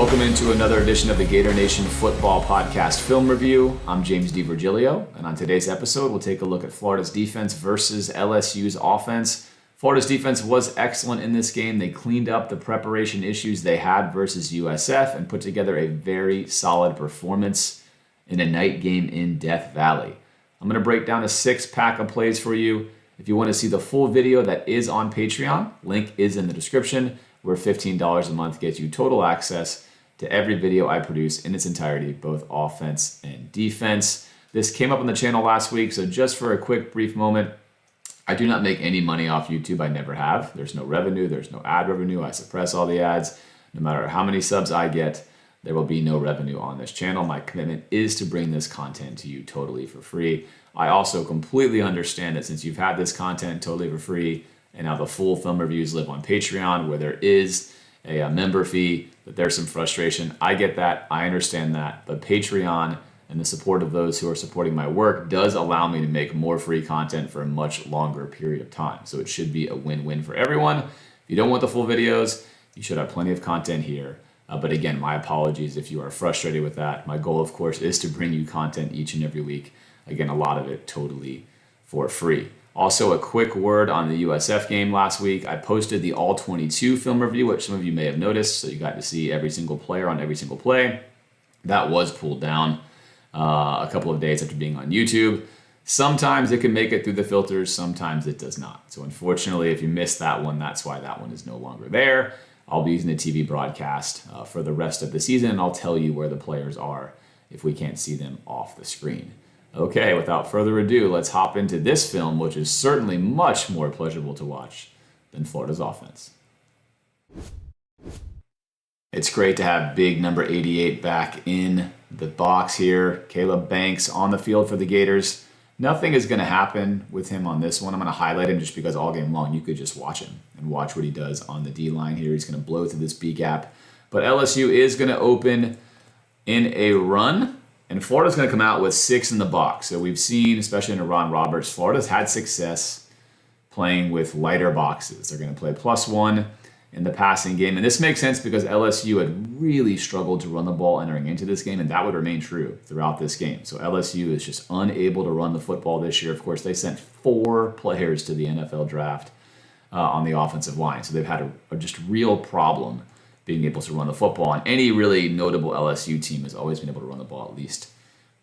Welcome into another edition of the Gator Nation Football Podcast Film Review. I'm James DiVirgilio, and on today's episode, we'll take a look at Florida's defense versus LSU's offense. Florida's defense was excellent in this game. They cleaned up the preparation issues they had versus USF and put together a very solid performance in a night game in Death Valley. I'm going to break down a 6-pack of plays for you. If you want to see the full video, that is on Patreon. Link is in the description, where $15 a month gets you total access to every video I produce in its entirety, both offense and defense. This came up on the channel last week, so just for a quick, brief moment, I do not make any money off YouTube. I never have. There's no revenue. There's no ad revenue. I suppress all the ads. No matter how many subs I get, there will be no revenue on this channel. My commitment is to bring this content to you totally for free. I also completely understand that since you've had this content totally for free, and now the full film reviews live on Patreon, where there is a member fee, that there's some frustration. I get that. I understand that. But Patreon and the support of those who are supporting my work does allow me to make more free content for a much longer period of time. So it should be a win-win for everyone. If you don't want the full videos, you should have plenty of content here. But again, my apologies if you are frustrated with that. My goal, of course, is to bring you content each and every week. Again, a lot of it totally for free. Also, a quick word on the USF game last week. I posted the All-22 film review, which some of you may have noticed, so you got to see every single player on every single play. That was pulled down a couple of days after being on YouTube. Sometimes it can make it through the filters, sometimes it does not. So unfortunately, if you missed that one, that's why that one is no longer there. I'll be using the TV broadcast for the rest of the season, and I'll tell you where the players are if we can't see them off the screen. Okay, without further ado, let's hop into this film, which is certainly much more pleasurable to watch than Florida's offense. It's great to have big number 88 back in the box here. Caleb Banks on the field for the Gators. Nothing is going to happen with him on this one. I'm going to highlight him just because all game long you could just watch him and watch what he does on the D-line here. He's going to blow through this B gap. But LSU is going to open in a run, and Florida's going to come out with 6 in the box. So we've seen, especially in Ron Roberts, Florida's had success playing with lighter boxes. They're going to play +1 in the passing game. And this makes sense because LSU had really struggled to run the ball entering into this game, and that would remain true throughout this game. So LSU is just unable to run the football this year. Of course, they sent 4 players to the NFL draft on the offensive line. So they've had a just real problem being able to run the football. And any really notable LSU team has always been able to run the ball at least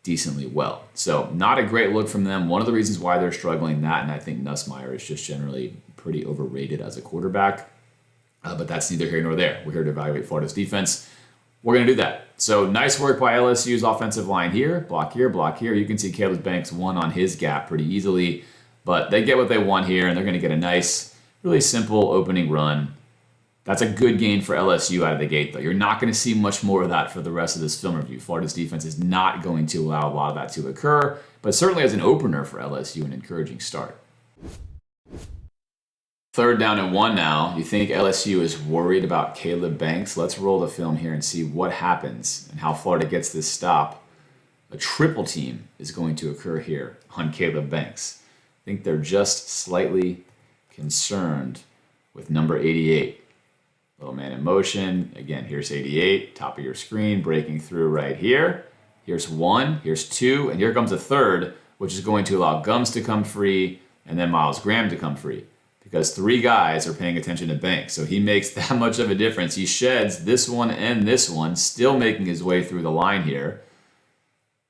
decently well. So not a great look from them. One of the reasons why they're struggling, that, and I think Nussmeier is just generally pretty overrated as a quarterback. But that's neither here nor there. We're here to evaluate Florida's defense. We're going to do that. So nice work by LSU's offensive line here. Block here, block here. You can see Caleb Banks won on his gap pretty easily. But they get what they want here, and they're going to get a nice, really simple opening run. That's a good gain for LSU out of the gate, though. You're not going to see much more of that for the rest of this film review. Florida's defense is not going to allow a lot of that to occur, but certainly as an opener for LSU, an encouraging start. 3rd down and 1 now. You think LSU is worried about Caleb Banks? Let's roll the film here and see what happens and how Florida gets this stop. A triple team is going to occur here on Caleb Banks. I think they're just slightly concerned with number 88. Little man in motion. Again, here's 88, top of your screen, breaking through right here. Here's 1, here's 2, and here comes a 3rd, which is going to allow Gums to come free and then Miles Graham to come free, because 3 guys are paying attention to Banks. So he makes that much of a difference. He sheds this one and this one, still making his way through the line here.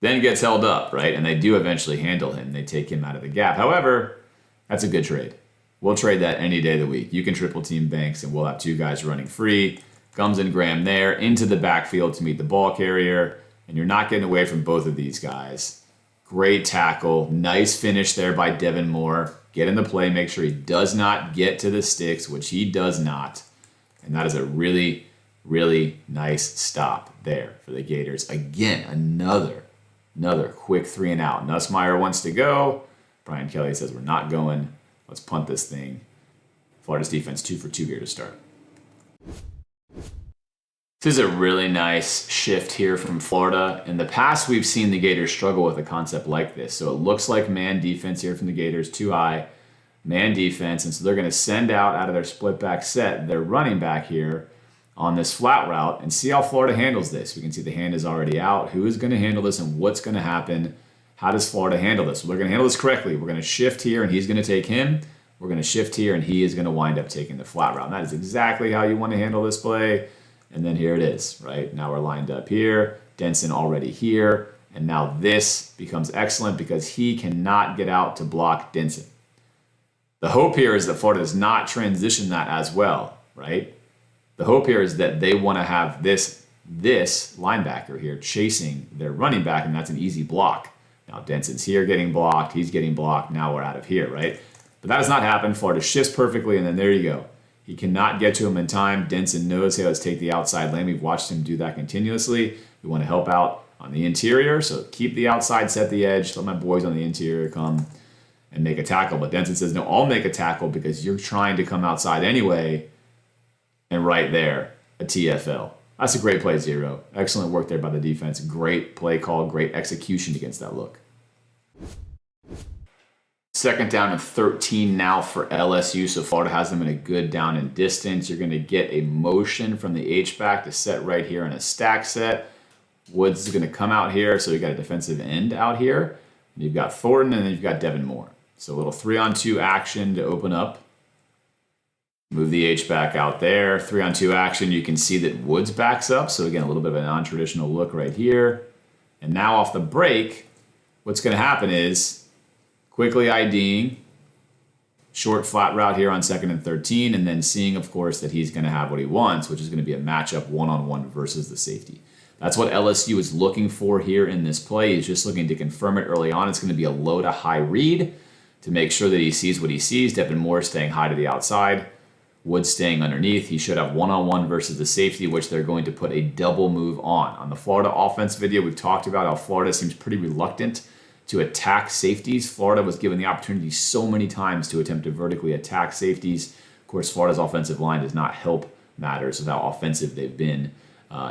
Then gets held up, right? And they do eventually handle him. They take him out of the gap. However, that's a good trade. We'll trade that any day of the week. You can triple team Banks and we'll have 2 guys running free. Gums and Graham there into the backfield to meet the ball carrier. And you're not getting away from both of these guys. Great tackle. Nice finish there by Devin Moore. Get in the play, make sure he does not get to the sticks, which he does not. And that is a really, really nice stop there for the Gators. Again, another quick 3 and out. Nussmeier wants to go. Brian Kelly says we're not going. Let's punt this thing. Florida's defense 2 for 2 here to start. This is a really nice shift here from Florida. In the past, we've seen the Gators struggle with a concept like this. So it looks like man defense here from the Gators, 2 high, man defense. And so they're going to send out of their split back set their running back here on this flat route and see how Florida handles this. We can see the hand is already out. Who is going to handle this and what's going to happen? How does Florida handle this? We're going to handle this correctly. We're going to shift here and he's going to take him. We're going to shift here and he is going to wind up taking the flat route. And that is exactly how you want to handle this play. And then here it is, right? Now we're lined up here. Denson already here. And now this becomes excellent because he cannot get out to block Denson. The hope here is that Florida does not transition that as well, right? The hope here is that they want to have this linebacker here chasing their running back, and that's an easy block. Now Denson's here getting blocked. He's getting blocked. Now we're out of here, right? But that does not happen. Florida shifts perfectly, and then there you go. He cannot get to him in time. Denson knows, hey, let's take the outside lane. We've watched him do that continuously. We want to help out on the interior, so keep the outside, set the edge, let my boys on the interior come and make a tackle. But Denson says, no, I'll make a tackle because you're trying to come outside anyway. And right there, a TFL. That's a great play, Zero. Excellent work there by the defense. Great play call, great execution against that look. 2nd down and 13 now for LSU, so Florida has them in a good down and distance. You're going to get a motion from the H-back to set right here in a stack set. Woods is going to come out here, so you got a defensive end out here. And you've got Thornton, and then you've got Devin Moore. So a little 3-on-2 action to open up. Move the H-back out there. 3-on-2 action. You can see that Woods backs up. So again, a little bit of a non-traditional look right here. And now off the break, what's going to happen is quickly IDing, short flat route here on 2nd and 13, and then seeing, of course, that he's going to have what he wants, which is going to be a matchup one-on-one versus the safety. That's what LSU is looking for here in this play. He's just looking to confirm it early on. It's going to be a low to high read to make sure that he sees what he sees. Devin Moore staying high to the outside. Woods staying underneath. He should have one-on-one versus the safety, which they're going to put a double move on. On the Florida offense video, we've talked about how Florida seems pretty reluctant to attack safeties. Florida was given the opportunity so many times to attempt to vertically attack safeties. Of course, Florida's offensive line does not help matters with how offensive they've been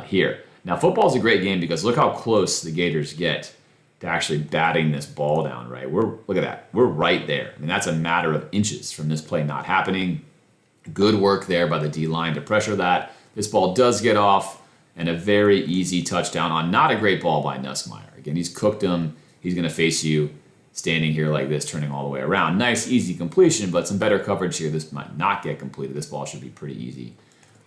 here. Now, football is a great game because look how close the Gators get to actually batting this ball down, right? Look at that. We're right there. I mean, that's a matter of inches from this play not happening. Good work there by the D-line to pressure that. This ball does get off, and a very easy touchdown on not a great ball by Nussmeier. Again, he's cooked him. He's going to face you standing here like this, turning all the way around. Nice, easy completion, but some better coverage here. This might not get completed. This ball should be pretty easy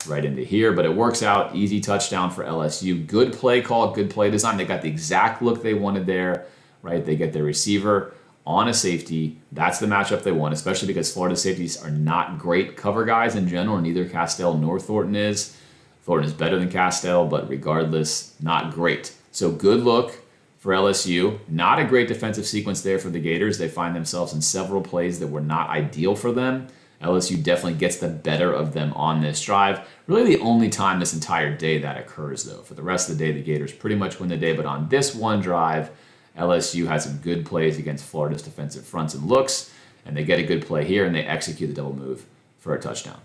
right into here, but it works out. Easy touchdown for LSU. Good play call, good play design. They got the exact look they wanted there, right? They get their receiver on a safety. That's the matchup they want, especially because Florida safeties are not great cover guys in general. Neither Castell nor Thornton is. Thornton is better than Castell, but regardless, not great. So good look for LSU. Not a great defensive sequence there for the Gators. They find themselves in several plays that were not ideal for them. LSU definitely gets the better of them on this drive. Really the only time this entire day that occurs, though. For the rest of the day, the Gators pretty much win the day, but on this one drive, LSU has some good plays against Florida's defensive fronts and looks, and they get a good play here, and they execute the double move for a touchdown.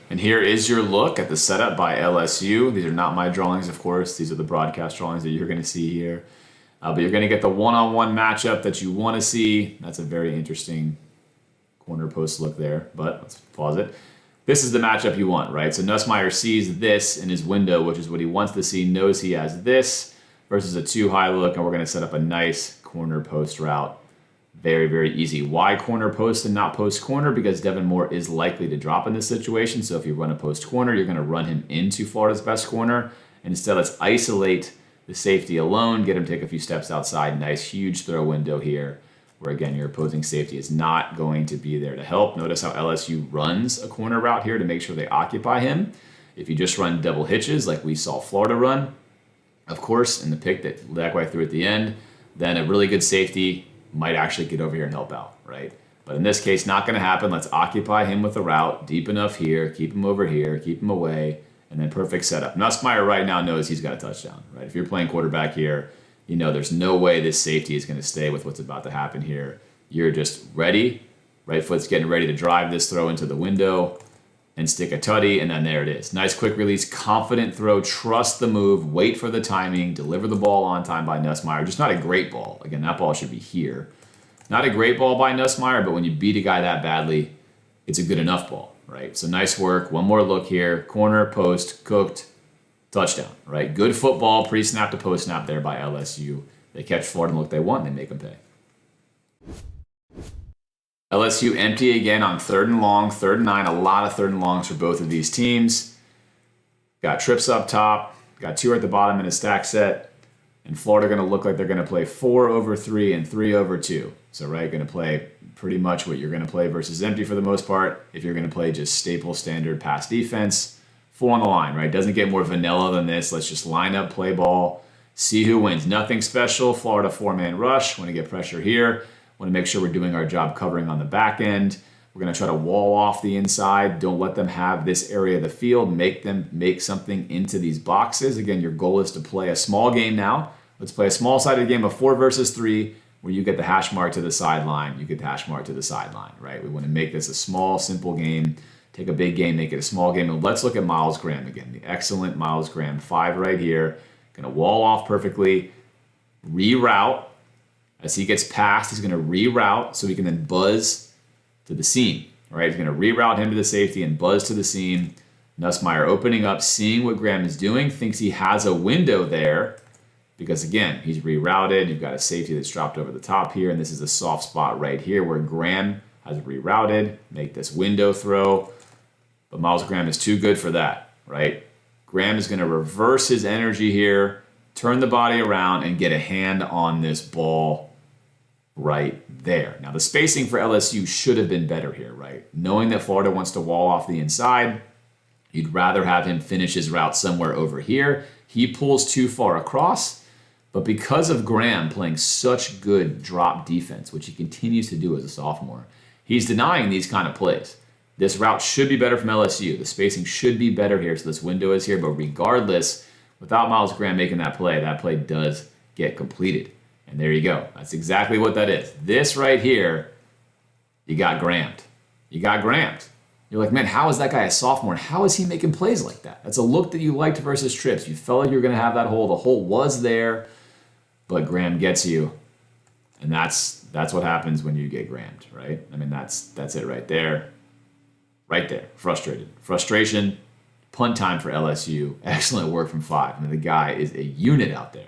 And here is your look at the setup by LSU. These are not my drawings, of course. These are the broadcast drawings that you're going to see here. But you're going to get the one-on-one matchup that you want to see. That's a very interesting corner post look there, but let's pause it. This is the matchup you want, right? So Nussmeier sees this in his window, which is what he wants to see, knows he has this versus a too-high look, and we're going to set up a nice corner post route. Very, very easy. Why corner post and not post corner? Because Devin Moore is likely to drop in this situation, so if you run a post corner, you're going to run him into Florida's best corner, and instead let's isolate the safety alone, get him to take a few steps outside. Nice, huge throw window here, where again, your opposing safety is not going to be there to help. Notice how LSU runs a corner route here to make sure they occupy him. If you just run double hitches like we saw Florida run, of course, in the pick that Lackway threw at the end, then a really good safety might actually get over here and help out, right? But in this case, not going to happen. Let's occupy him with a route deep enough here, keep him over here, keep him away, and then perfect setup. Nussmeier right now knows he's got a touchdown, right? If you're playing quarterback here, you know there's no way this safety is going to stay with what's about to happen here. You're just ready. Right foot's getting ready to drive this throw into the window and stick a tutty, and then there it is. Nice quick release, confident throw, trust the move, wait for the timing, deliver the ball on time by Nussmeier. Just not a great ball. Again, that ball should be here. Not a great ball by Nussmeier, but when you beat a guy that badly, it's a good enough ball, right? So nice work. One more look here. Corner, post, cooked, touchdown, right? Good football, pre-snap to post-snap there by LSU. They catch Florida and look they want, and they make them pay. LSU empty again on 3rd and long, 3rd and 9. A lot of 3rd and longs for both of these teams. Got trips up top. Got 2 at the bottom in a stack set. And Florida going to look like they're going to play 4 over 3 and 3 over 2. So, right, going to play pretty much what you're going to play versus empty for the most part. If you're going to play just staple standard pass defense, 4 on the line, right? Doesn't get more vanilla than this. Let's just line up, play ball, see who wins. Nothing special. Florida 4-man rush. Want to get pressure here. Want to make sure we're doing our job covering on the back end. We're going to try to wall off the inside. Don't let them have this area of the field. Make them make something into these boxes. Again, your goal is to play a small game now. Let's play a small-sided game of 4 versus 3 where you get the hash mark to the sideline. You get the hash mark to the sideline, right? We want to make this a small, simple game. Take a big game, make it a small game. And let's look at Miles Graham again. The excellent Miles Graham. 5 right here. Going to wall off perfectly. Reroute. As he gets past, he's going to reroute so he can then buzz to the seam. All right, he's going to reroute him to the safety and buzz to the seam. Nussmeier opening up, seeing what Graham is doing, thinks he has a window there because, again, he's rerouted. You've got a safety that's dropped over the top here, and this is a soft spot right here where Graham has rerouted. Make this window throw, but Miles Graham is too good for that, right? Graham is going to reverse his energy here, turn the body around, and get a hand on this ball right there. Now, the spacing for LSU should have been better here, right? Knowing that Florida wants to wall off the inside, you'd rather have him finish his route somewhere over here. He pulls too far across, but because of Graham playing such good drop defense, which he continues to do as a sophomore, he's denying these kind of plays. This route should be better from LSU. The spacing should be better here, so this window is here, but regardless, without Miles Graham making that play does get completed. And there you go. That's exactly what that is. This right here, you got Grammed. You got Grammed. You're like, man, how is that guy a sophomore? And how is he making plays like that? That's a look that you liked versus trips. You felt like you were going to have that hole. The hole was there, but Graham gets you. And that's what happens when you get Grammed, right? I mean, that's it right there. Right there. Frustrated. Frustration. Punt time for LSU. Excellent work from 5. I mean, the guy is a unit out there.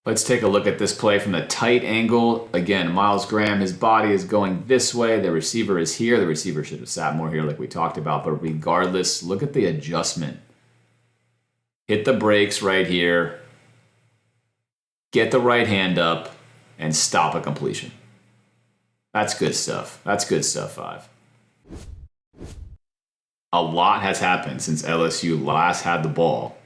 Let's take a look at this play from the tight angle. Again, Miles Graham, his body is going this way. The receiver is here. The receiver should have sat more here like we talked about. But regardless, look at the adjustment. Hit the brakes right here. Get the right hand up and stop a completion. That's good stuff. That's good stuff, 5. A lot has happened since LSU last had the ball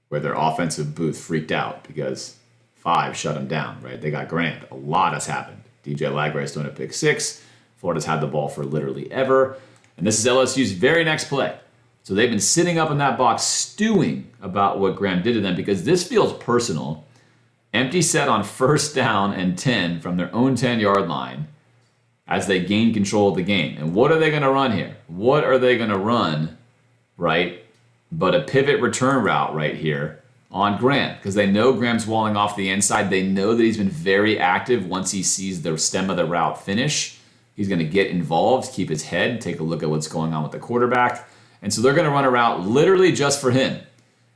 where their offensive booth freaked out because 5 shut them down, right? They got Grant. A lot has happened. DJ Lagrice doing a pick 6. Florida's had the ball for literally ever. And this is LSU's very next play. So they've been sitting up in that box stewing about what Graham did to them because this feels personal. Empty set on 1st down and 10 from their own 10-yard line as they gain control of the game. And what are they going to run here? What are they going to run, right? But a pivot return route right here on Graham because they know Graham's walling off the inside. They know that he's been very active once he sees the stem of the route finish. He's going to get involved, keep his head, take a look at what's going on with the quarterback. And so they're going to run a route literally just for him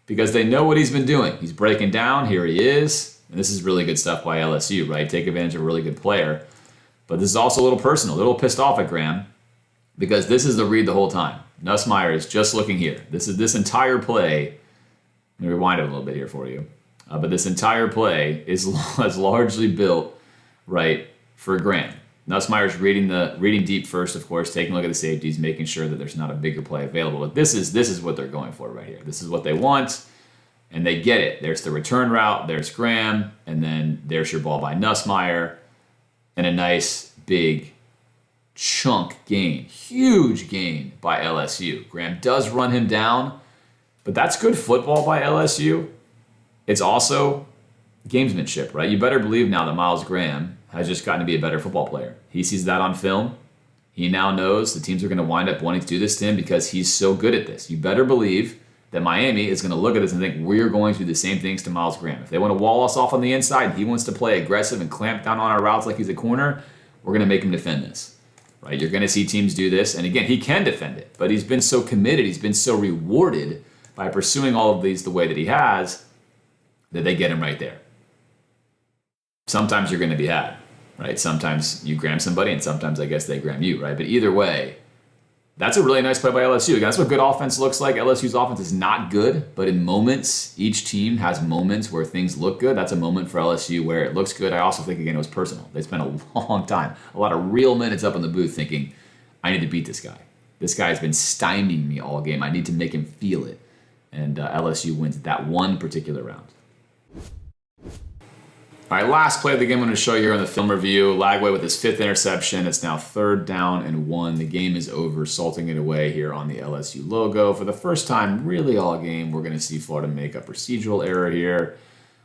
because they know what he's been doing. He's breaking down. Here he is. And this is really good stuff by LSU, right? Take advantage of a really good player. But this is also a little personal, a little pissed off at Graham because this is the read the whole time. Nussmeier is just looking here. This entire play. Let me rewind it a little bit here for you. But this entire play is largely built right for Graham. Nussmeier's reading deep first, of course, taking a look at the safeties, making sure that there's not a bigger play available. But this is what they're going for right here. This is what they want, and they get it. There's the return route. There's Graham, and then there's your ball by Nussmeier, and a nice big chunk gain, huge gain by LSU. Graham does run him down, but that's good football by LSU. It's also gamesmanship, right? You better believe now that Miles Graham has just gotten to be a better football player. He sees that on film. He now knows the teams are going to wind up wanting to do this to him because he's so good at this. You better believe that Miami is going to look at this and think we're going to do the same things to Miles Graham. If they want to wall us off on the inside and he wants to play aggressive and clamp down on our routes like he's a corner, we're going to make him defend this. Right? You're going to see teams do this. And again, he can defend it, but he's been so committed, he's been so rewarded by pursuing all of these the way that he has that they get him right there. Sometimes you're going to be had, right? Sometimes you gram somebody and sometimes I guess they gram you, right? But either way, that's a really nice play by LSU. Again, that's what good offense looks like. LSU's offense is not good, but in moments, each team has moments where things look good. That's a moment for LSU where it looks good. I also think, again, it was personal. They spent a long time, a lot of real minutes up in the booth thinking, I need to beat this guy. This guy has been stymieing me all game. I need to make him feel it. And LSU wins that one particular round. All right, last play of the game I'm going to show you here on the film review. Lagway with his 5th interception. It's now 3rd down and 1. The game is over, salting it away here on the LSU logo. For the first time really all game, we're going to see Florida make a procedural error here.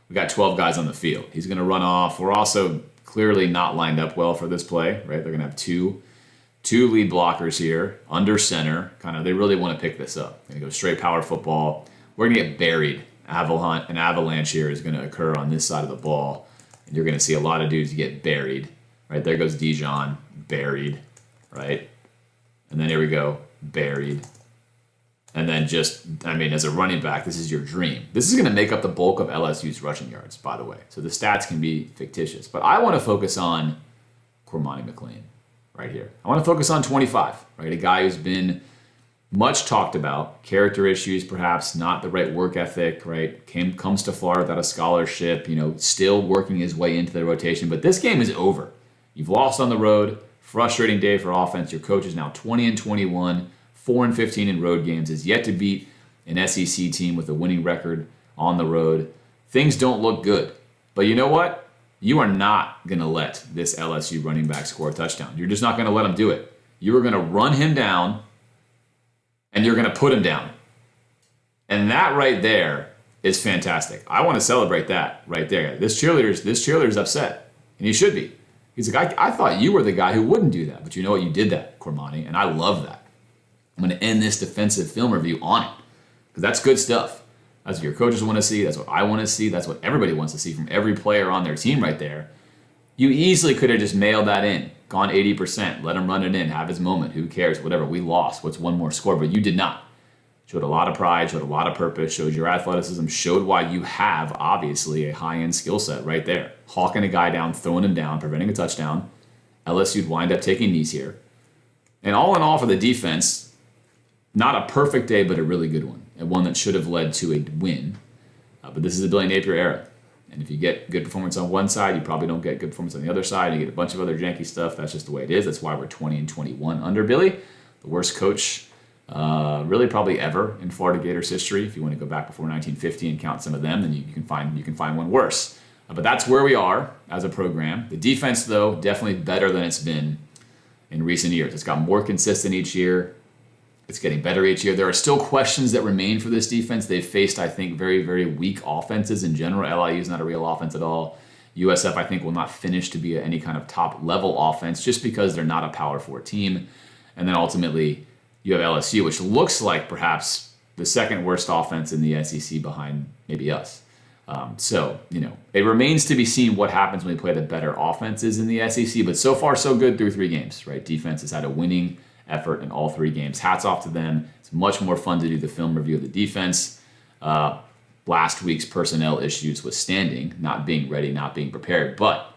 We got 12 guys on the field. He's going to run off. We're also clearly not lined up well for this play, right? They're going to have two lead blockers here under center. They really want to pick this up. They're going to go straight power football. We're going to get buried. An avalanche here is going to occur on this side of the ball. And you're going to see a lot of dudes get buried. Right there goes Dijon, buried, right? And then here we go, buried. And then as a running back, this is your dream. This is going to make up the bulk of LSU's rushing yards, by the way. So the stats can be fictitious. But I want to focus on Cormani McLean right here. I want to focus on 25, right? A guy who's been much talked about, character issues, perhaps not the right work ethic, right? Comes to Florida without a scholarship, still working his way into the rotation. But this game is over. You've lost on the road. Frustrating day for offense. Your coach is now 20-21, 4-15 in road games. Is yet to beat an SEC team with a winning record on the road. Things don't look good. But you know what? You are not going to let this LSU running back score a touchdown. You're just not going to let him do it. You are going to run him down. And you're going to put him down. And that right there is fantastic. I want to celebrate that right there. This cheerleader's upset. And he should be. He's like, I thought you were the guy who wouldn't do that. But you know what? You did that, Cormani. And I love that. I'm going to end this defensive film review on it. Because that's good stuff. That's what your coaches want to see. That's what I want to see. That's what everybody wants to see from every player on their team right there. You easily could have just mailed that in. Gone 80%, let him run it in, have his moment, who cares, whatever, we lost, what's one more score, but you did not. Showed a lot of pride, showed a lot of purpose, showed your athleticism, showed why you have, obviously, a high-end skill set right there. Hawking a guy down, throwing him down, preventing a touchdown. LSU'd wind up taking knees here. And all in all for the defense, not a perfect day, but a really good one, and one that should have led to a win. But this is the Billy Napier era. And if you get good performance on one side, you probably don't get good performance on the other side. You get a bunch of other janky stuff. That's just the way it is. That's why we're 20-21 under Billy, the worst coach really probably ever in Florida Gators history. If you want to go back before 1950 and count some of them, then you can find one worse. But that's where we are as a program. The defense, though, definitely better than it's been in recent years. It's got more consistent each year. It's getting better each year. There are still questions that remain for this defense. They've faced, I think, very, very weak offenses in general. LIU is not a real offense at all. USF, I think, will not finish to be any kind of top-level offense just because they're not a Power 4 team. And then ultimately, you have LSU, which looks like perhaps the second worst offense in the SEC behind maybe us. It remains to be seen what happens when we play the better offenses in the SEC. But so far, so good through 3 games, right? Defense has had a winning effort in all 3 games. Hats off to them. It's much more fun to do the film review of the defense. Last week's personnel issues withstanding, not being ready, not being prepared. But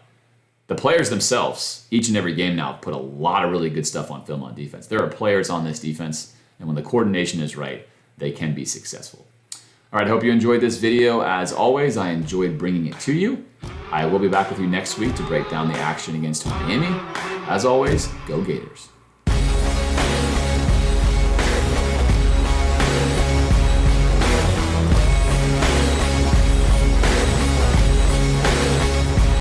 the players themselves, each and every game now, put a lot of really good stuff on film on defense. There are players on this defense, and when the coordination is right, they can be successful. All right, I hope you enjoyed this video. As always, I enjoyed bringing it to you. I will be back with you next week to break down the action against Miami. As always, go Gators.